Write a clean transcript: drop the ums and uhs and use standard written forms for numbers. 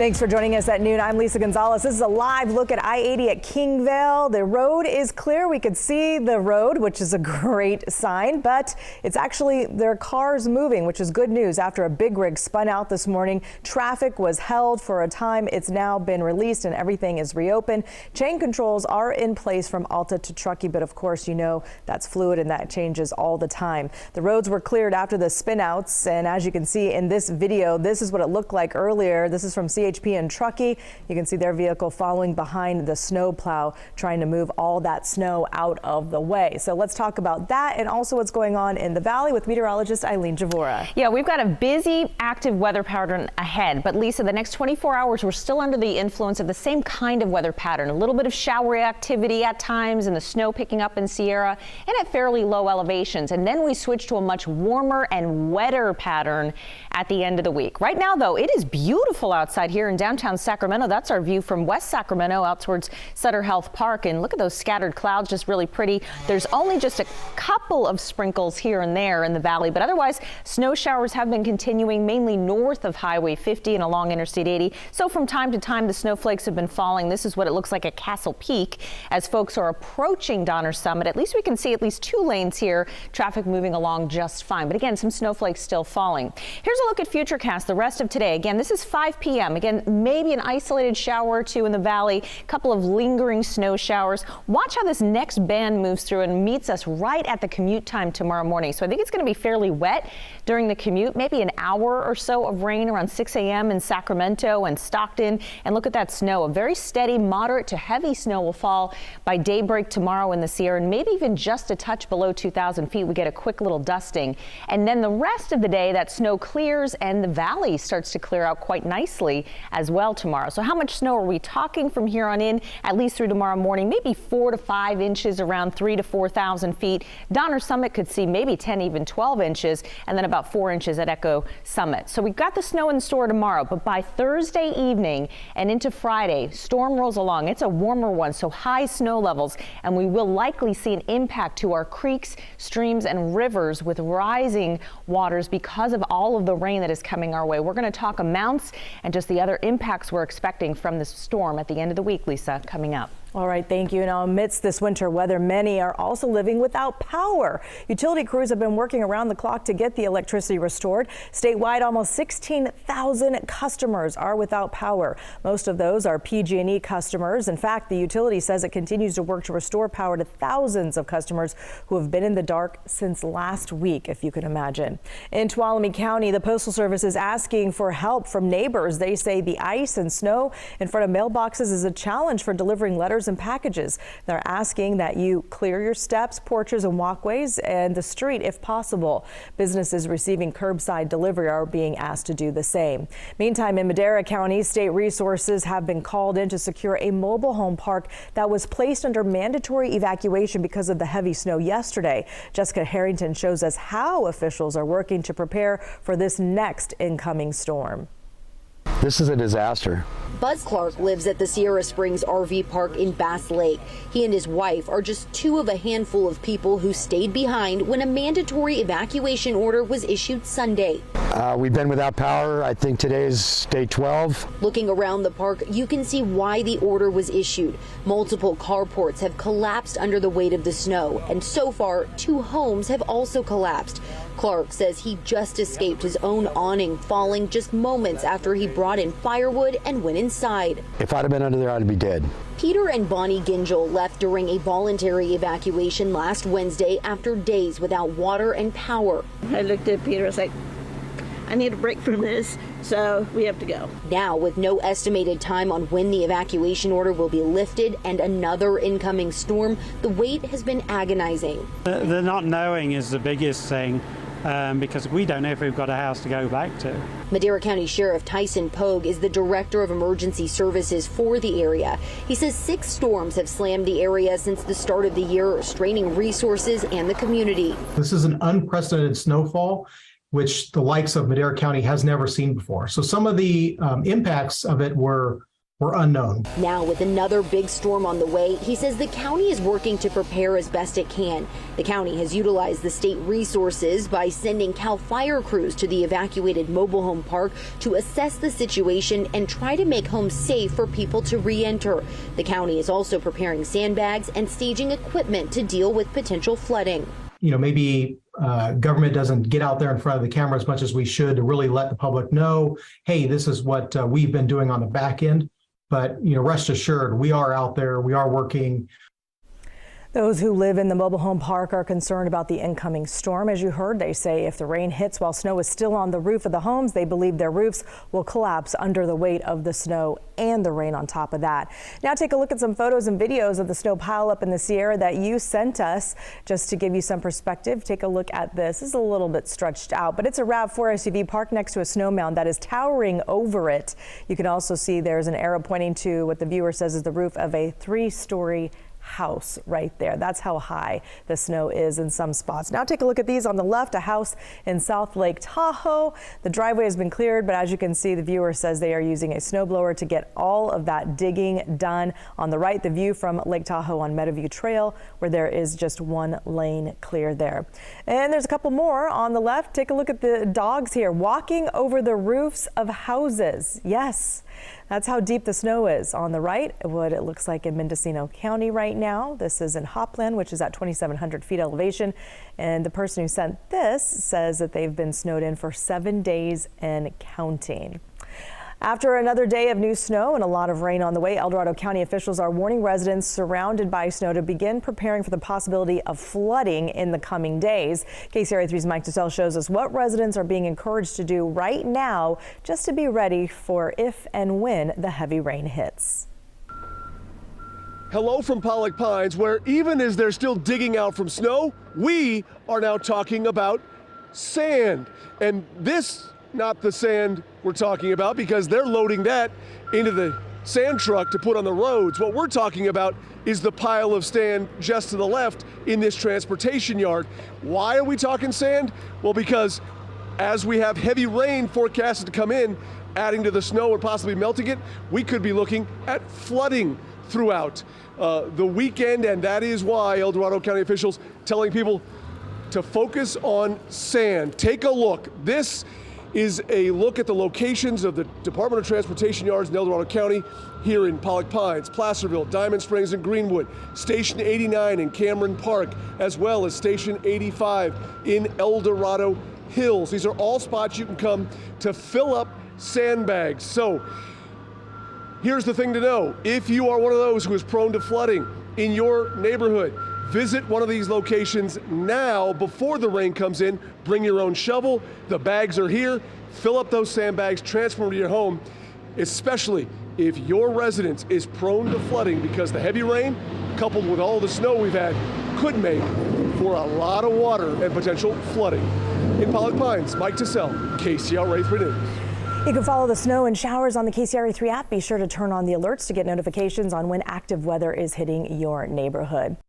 Thanks for joining us at noon. I'm Lisa Gonzalez. This is a live look at I-80 at Kingvale. The road is clear. We could see the road, which is a great sign, but it's actually there are cars moving, which is good news. After a big rig spun out this morning, traffic was held for a time. It's now been released and everything is reopened. Chain controls are in place from Alta to Truckee, but of course, you know, that's fluid and that changes all the time. The roads were cleared after the spinouts, and as you can see in this video, this is what it looked like earlier. This is from CHP and Truckee. You can see their vehicle following behind the snow plow, trying to move all that snow out of the way. So let's talk about that and also what's going on in the valley with meteorologist Eileen Javora. Yeah, we've got a busy, active weather pattern ahead. But Lisa, the next 24 hours, we're still under the influence of the same kind of weather pattern. A little bit of showery activity at times and the snow picking up in Sierra and at fairly low elevations. And then we switch to a much warmer and wetter pattern at the end of the week. Right now, though, it is beautiful outside here in downtown Sacramento. That's our view from West Sacramento out towards Sutter Health Park. And look at those scattered clouds, just really pretty. There's only just a couple of sprinkles here and there in the valley, but otherwise snow showers have been continuing mainly north of Highway 50 and along Interstate 80. So from time to time, the snowflakes have been falling. This is what it looks like at Castle Peak as folks are approaching Donner Summit. At least we can see at least 2 lanes here, traffic moving along just fine. But again, some snowflakes still falling. Here's a look at Futurecast the rest of today. Again, this is 5 p.m. Again, maybe an isolated shower or two in the valley, a couple of lingering snow showers. Watch how this next band moves through and meets us right at the commute time tomorrow morning. So I think it's going to be fairly wet during the commute, maybe an hour or so of rain around 6 a.m. in Sacramento and Stockton. And look at that snow. A very steady, moderate to heavy snow will fall by daybreak tomorrow in the Sierra, and maybe even just a touch below 2,000 feet. We get a quick little dusting. And then the rest of the day, that snow clears and the valley starts to clear out quite nicely as well tomorrow. So how much snow are we talking from here on in, at least through tomorrow morning? Maybe 4 to 5 inches, around 3,000 to 4,000 feet. Donner Summit could see maybe 10, even 12 inches, and then about 4 inches at Echo Summit. So we've got the snow in store tomorrow, but by Thursday evening and into Friday, storm rolls along. It's a warmer one, so high snow levels, and we will likely see an impact to our creeks, streams, and rivers with rising waters because of all of the rain that is coming our way. We're going to talk amounts and just the other impacts we're expecting from this storm at the end of the week, Lisa, coming up. All right, thank you. Now, amidst this winter weather, many are also living without power. Utility crews have been working around the clock to get the electricity restored. Statewide, almost 16,000 customers are without power. Most of those are PG&E customers. In fact, the utility says it continues to work to restore power to thousands of customers who have been in the dark since last week, if you can imagine. In Tuolumne County, the Postal Service is asking for help from neighbors. They say the ice and snow in front of mailboxes is a challenge for delivering letters and packages. They're asking that you clear your steps, porches, and walkways and the street if possible. Businesses receiving curbside delivery are being asked to do the same. Meantime, in Madera County, state resources have been called in to secure a mobile home park that was placed under mandatory evacuation because of the heavy snow yesterday. Jessica Harrington shows us how officials are working to prepare for this next incoming storm. This is a disaster. Buzz Clark lives at the Sierra Springs RV Park in Bass Lake. He and his wife are just 2 of a handful of people who stayed behind when a mandatory evacuation order was issued Sunday. We've been without power. I think today is day 12. Looking around the park, you can see why the order was issued. Multiple carports have collapsed under the weight of the snow, and so far, 2 homes have also collapsed. Clark says he just escaped his own awning falling just moments after he brought in firewood and went inside. If I'd have been under there, I'd be dead. Peter and Bonnie Gingell left during a voluntary evacuation last Wednesday after days without water and power. I looked at Peter, I was like, I need a break from this, so we have to go. Now, with no estimated time on when the evacuation order will be lifted and another incoming storm, the wait has been agonizing. The not knowing is the biggest thing. Because we don't know if we've got a house to go back to. Madera County Sheriff Tyson Pogue is the director of emergency services for the area. He says 6 storms have slammed the area since the start of the year, straining resources and the community. This is an unprecedented snowfall, which the likes of Madera County has never seen before. So some of the impacts of it were were unknown. Now, with another big storm on the way, he says the county is working to prepare as best it can. The county has utilized the state resources by sending CAL FIRE crews to the evacuated mobile home park to assess the situation and try to make homes safe for people to re-enter. The county is also preparing sandbags and staging equipment to deal with potential flooding. Maybe government doesn't get out there in front of the camera as much as we should to really let the public know, hey, this is what we've been doing on the back end. But, rest assured, we are out there, we are working. Those who live in the mobile home park are concerned about the incoming storm. As you heard, they say if the rain hits while snow is still on the roof of the homes, they believe their roofs will collapse under the weight of the snow and the rain on top of that. Now take a look at some photos and videos of the snow pileup in the Sierra that you sent us just to give you some perspective. Take a look at this. This is a little bit stretched out, but it's a RAV4 SUV parked next to a snow mound that is towering over it. You can also see there's an arrow pointing to what the viewer says is the roof of a 3-story house right there. That's how high the snow is in some spots. Now take a look at these on the left, a house in South Lake Tahoe. The driveway has been cleared, but as you can see, the viewer says they are using a snowblower to get all of that digging done. On the right, the view from Lake Tahoe on Meadowview Trail, where there is just one lane clear there. And there's a couple more on the left. Take a look at the dogs here walking over the roofs of houses. Yes, that's how deep the snow is. On the right, what it looks like in Mendocino County right now. This is in Hopland, which is at 2,700 feet elevation. And the person who sent this says that they've been snowed in for 7 days and counting. After another day of new snow and a lot of rain on the way, El Dorado County officials are warning residents surrounded by snow to begin preparing for the possibility of flooding in the coming days. KCRA 3's Mike Tussell shows us what residents are being encouraged to do right now just to be ready for if and when the heavy rain hits. Hello from Pollock Pines, where even as they're still digging out from snow, we are now talking about sand. And this, not the sand we're talking about, because they're loading that into the sand truck to put on the roads. What we're talking about is the pile of sand just to the left in this transportation yard. Why are we talking sand? Well, because as we have heavy rain forecasted to come in, adding to the snow and possibly melting it, we could be looking at flooding throughout the weekend, and that is why El Dorado County officials telling people to focus on sand. Take a look. This is a look at the locations of the Department of Transportation yards in El Dorado County here in Pollock Pines, Placerville, Diamond Springs, and Greenwood, Station 89 in Cameron Park, as well as Station 85 in El Dorado Hills. These are all spots you can come to fill up sandbags. So here's the thing to know. If you are one of those who is prone to flooding in your neighborhood, visit one of these locations now before the rain comes in. Bring your own shovel. The bags are here. Fill up those sandbags, transfer them to your home, especially if your residence is prone to flooding, because the heavy rain, coupled with all the snow we've had, could make for a lot of water and potential flooding. In Pollock Pines, Mike Tussell, KCRA 3 News. You can follow the snow and showers on the KCRA 3 app. Be sure to turn on the alerts to get notifications on when active weather is hitting your neighborhood.